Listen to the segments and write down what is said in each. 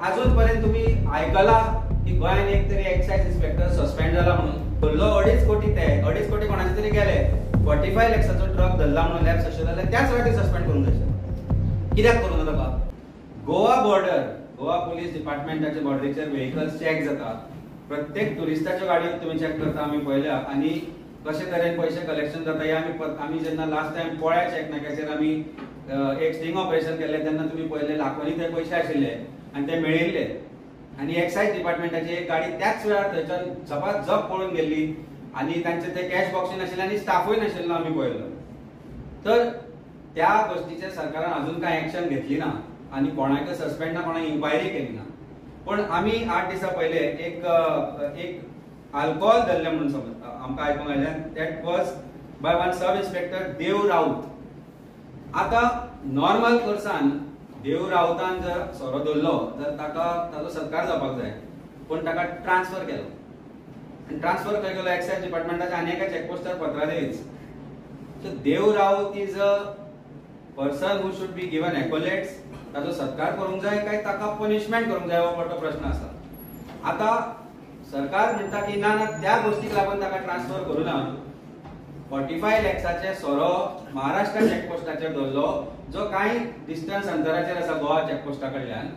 अजूनपर्यंत तुम्ही ऐकला की गोंयान एक तरी एक्साइज इन्स्पेक्टर सस्पेंड जाला म्हणून धरलो 2.5 कोटी ते 2.5 कोटी कोणाचे तरी गेले 45 लाखाचो ट्रक धरला म्हणून लॅब अशें जाल्यार त्याच वेळार सस्पेंड करून जाय कित्याक करूं ना ताका गोवा बॉर्डर गोवा पुलीस डिपार्टमेंटाचे बॉर्डरीचेर व्हेकल्स चेक जाता प्रत्येक टुरिस्टाच्यो गाडयो तुम्ही चेक करता आमी पळयल्या आनी कशे तरेन पैसे कलेक्शन जाता हे आमी जेन्ना लास्ट टाइम पोळ्या चेक नाक्याचेर आमी एक स्टिंग ऑपरेशन केले तेन्ना तुम्ही पळयले लाखोनी ते पैसे आशिल्ले आणि ते मेळिल्ले आणि एक्साइज डिपार्टमेंटाची एक गाडी त्याच वेळार थंयच्यान झपाझप पळून गेल्ली आणि तांचे ते कॅश बॉक्स नाशिल्ले आणि स्टाफूय नाशिल्लो आमी पळयलो तर त्या गोष्टीचेर सरकारान अजून काय एक्शन घेतली ना आणि कोणाक सस्पेंड ना कोणाक इन्क्वायरी केली ना पण आमी 8 दिसा पयले एक अल्कोहोल धरले म्हणून समज आमकां आयकूंक आयलें that was by one sub inspector Dev Raut आता नॉर्मल कोर्सान देव राऊतान जर सोरो दवरलो तर ताचो सत्कार जावपाक जाय पण ताका ट्रान्सफर केलो आणि ट्रान्सफर खंय केलो एक्साइज डिपार्टमेंटाच्या आनी एका चेकपोस्टार पत्रादेवीच so Dev Raut is a person who should be given accolades ताचो सत्कार करूंक जाय काय ताका पनिशमेंट करूंक जाय हो मोठो प्रश्न आसा आता सरकार म्हणटा की ना त्या गोष्टीक लागून ताका ट्रान्सफर करूं ना 45 लाखाचे सोरो महाराष्ट्र चेकपोस्टाचेर दवरलो जो काही डिस्टन्स अंतराचेर आसा गोवा चेकपोस्टा कडल्यान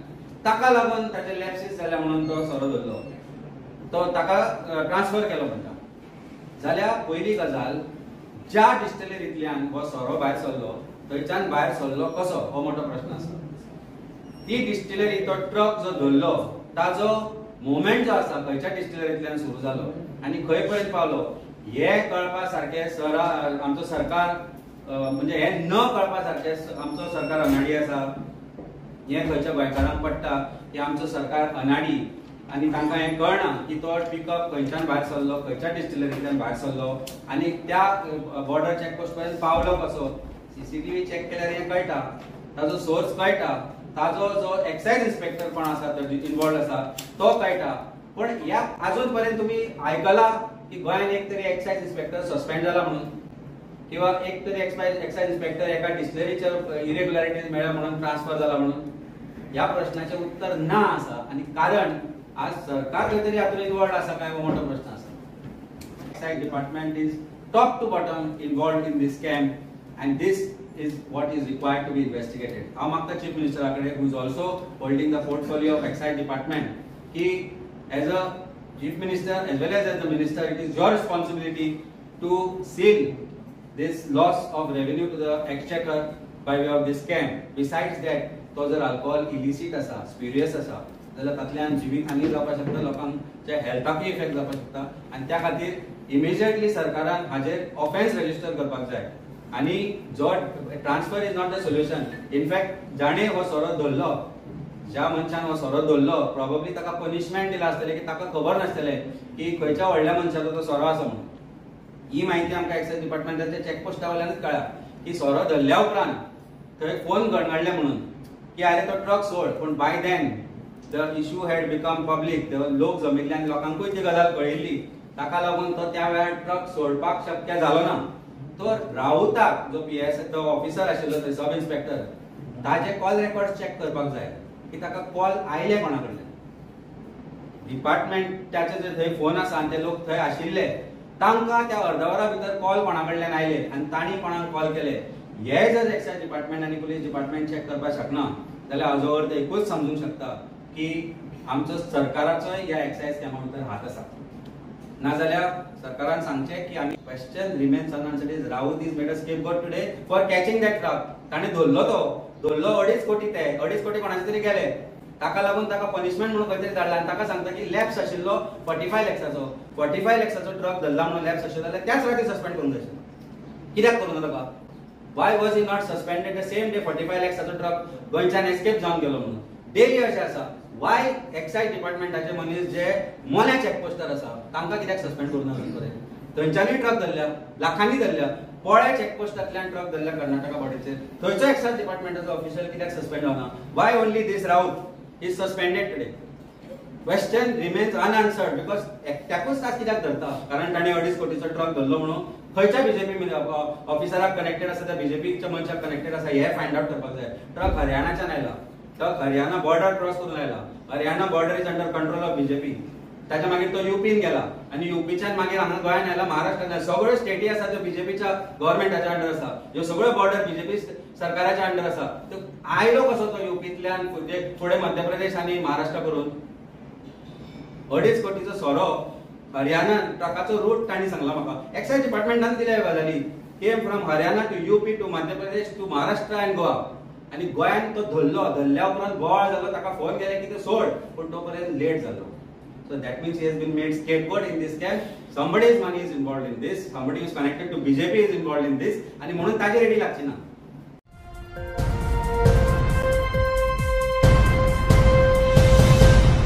ताका लागून ताचे लॅप्सीस जाल्या म्हणून तो सोरो दवरलो तो ताका ट्रान्सफर केलो म्हणटा जाल्यार पयली गजाल ज्या डिस्टिलरींतल्यान हो सोरो भायर सरलो थंयच्यान भायर सरलो कसो हो मोठो प्रश्न आसा ती डिस्टिलरी तो ट्रक जो धरलो ताजो मुवमेंट जो आसा खंयच्या डिस्टिलरींतल्यान सुरू जालो आनी खंय पर्यंत पावलो हे कळपा सारखे आमचो सरकार म्हणजे हे न कळपा सारखे आमचो सरकार अनाडी आसा हे खंयच्या गोंयकारांक पडटा की आमचो सरकार अनाडी आणि तांकां हे कळना की तो पिकअप खंयच्यान भायर सरलो खंयच्या डिस्टिलरींतल्यान भायर सरलो आणि त्या बॉर्डर चेकपोस्ट पर्यंत पावलो कसो सीसीटीव्ही चेक केल्यार हे कळटा ताजो सोर्स कळटा ताजो जो एक्साइज इन्स्पेक्टर कोण आसा तो इन्वॉल्व आसा तो कळटा पण ह्या अजूनपर्यंत तुम्ही ऐकला की गोंयान एक तरी एक्साइज इन्स्पेक्टर सस्पेंड जाला म्हणून किंवा एक तरी एक्साइज इन्स्पेक्टर एका डिस्टिलरीचेर इरेग्युलरिटीज मेळ्ळ्या म्हणून ट्रान्सफर जाला म्हणून ह्या प्रश्नाचे उत्तर ना आसा आणि कारण आज सरकार खंय तरी हातूंत इन्वॉल्व आसा काय हो मोठो प्रश्न आसा excise department is top to bottom involve in this scam and this is what is required to be investigated. I am Chief Minister Akade, who is also holding the portfolio of Excise Department. He, as a Chief Minister as well as the Minister, it is your responsibility to seal this loss of revenue to the exchequer by way of this scam. Besides that, तो जर alcohol illicit असा, spurious असा, जाल्यार तातल्यान जिवीत हानी जावपाक शकता, लोकांच्या हेल्थाकूय इफेक्ट जावपाक शकता, आणि त्या खातीर इमिजिएटली सरकारान हाजेर ऑफेन्स रजिस्टर करपाक जाय. आणि जो transfer is not the solution in fact जाणे हो सोरो दवरलो ज्या मनशान हो सोरो दवरलो प्रोबेबली ताका पनिशमेंट दिला आसतलें की ताका खबर नासतलें की खंयच्या व्हडल्या मनशाचो तो सोरो आसा म्हणून ही माहिती आमकां एक्साइज डिपार्टमेंटाच्या चेकपोस्टा वयल्यानूच कळ्ळा की सोरो धरल्या उपरांत थंय फोन घडघडले म्हणून की अरे तो ट्रक सोड पण by then the issue had become public लोक जमिल्ले आनी लोकांकूय ती गजाल कळिल्ली ताका लागून तो त्या वेळार ट्रक सोडपाक शक्य जालो ना तो राऊताक जो पीएस तो ऑफिसर आशिल्लो थंय सब इन्स्पेक्टर ताजे कॉल रेकॉर्ड चेक करपाक जाय की ताका कॉल आयले कोणा कडल्यान डिपार्टमेंटाचे जे थंय फोन आसा आनी ते लोक थंय आशिल्ले तांकां त्या अर्दवरा भितर कॉल कोणा कडल्यान आयले आनी तांणी कोणाक कॉल केले हे जर एक्साइज डिपार्टमेंट आनी पुलीस डिपार्टमेंट चेक करपाक शकना जाल्यार हाजो अर्थ एकूच समजूंक शकता की आमचो सरकाराचोय ह्या एक्साइज स्कॅमा भितर हात आसा नाजाल्यार सरकारान सांगचे की आमी question remains unanswered Raut is made a scapegoat today for catching that truck ताणे धरलो 2.5 कोटी ते 2.5 कोटी कोणाचे तरी गेले ताका लागून ताका पनिशमेंट म्हणून खंय तरी धाडला आनी ताका सांगता की लॅप्स आशिल्लो 45 लाखाचो ट्रक धरला म्हणून लॅप्स आशिल्लो जाल्यार त्याच वेळार सस्पेंड करूंक जाय कित्याक करूं ना ताका why was he not suspended the same day 45 लाखाचो ट्रक गोंयच्यान एस्केप जावन गेलो म्हणून डेली अशें आसा वाय एक्साइज डिपार्टमेंटाचे मनीस जे मोल्या चेकपोस्टार आसा तांकां कित्याक सस्पेंड करूं ना थंयच्यानूय ट्रक धरल्या लाखांनी धरल्या पोळ्या चेकपोस्टांतल्यान ट्रक धरल्या कर्नाटका बॉर्डरीचेर थंयचो एक्साइज डिपार्टमेंटाचो ऑफिशियल कित्याक सस्पेंड जावना why only this Raut is suspended today question remains unanswered because एकट्याकूच तास कित्याक धरता कारण ताणें 2.5 कोटीचो ट्रक धरलो म्हणून खंयच्या बीजेपी ऑफिसराक कनेक्टेड आसा त्या बीजेपीच्या मनशाक कनेक्टेड आसा हे फायंड आउट करपाक जाय ट्रक हरियाणाच्यान आयला तो हरियाणा बॉर्डर क्रॉस करून आयला. Haryana border is under control of BJP. त्याच्या मागीर तो युपीन गेला आणि युपीच्यान मागीर हांगा गोंयान आयला, महाराष्ट्रान. सगळ्यो स्टेटी आसा त्यो बीजेपीच्या गव्हर्नमेंटाच्या अंडर आसा. ह्यो सगळ्यो बॉर्डर बीजेपी सरकाराच्या अंडर आसा. तो आयलो कसो तो युपींतल्यान फुडें मध्य प्रदेश आणि महाराष्ट्र करून? 2.5 कोटीचो सोरो हरियाणा ट्रकाचो रूट ताणी सांगला म्हाका. एक्सायज डिपार्टमेंटान दिल्या ह्यो गजाली. Came from Haryana to UP to Madhya Pradesh to Maharashtra and Goa. आणि गोंयान तो धरल्या उपरांत बोवाळ जालो. ताका फोन केले की ते सोड, पण तोपर्यंत लेट जालो. So that means he has been made scapegoat in this scam. Somebody's money is involved in this. Somebody who is connected to BJP is involved in this. आणि म्हणून ताजी रेडी लागची ना.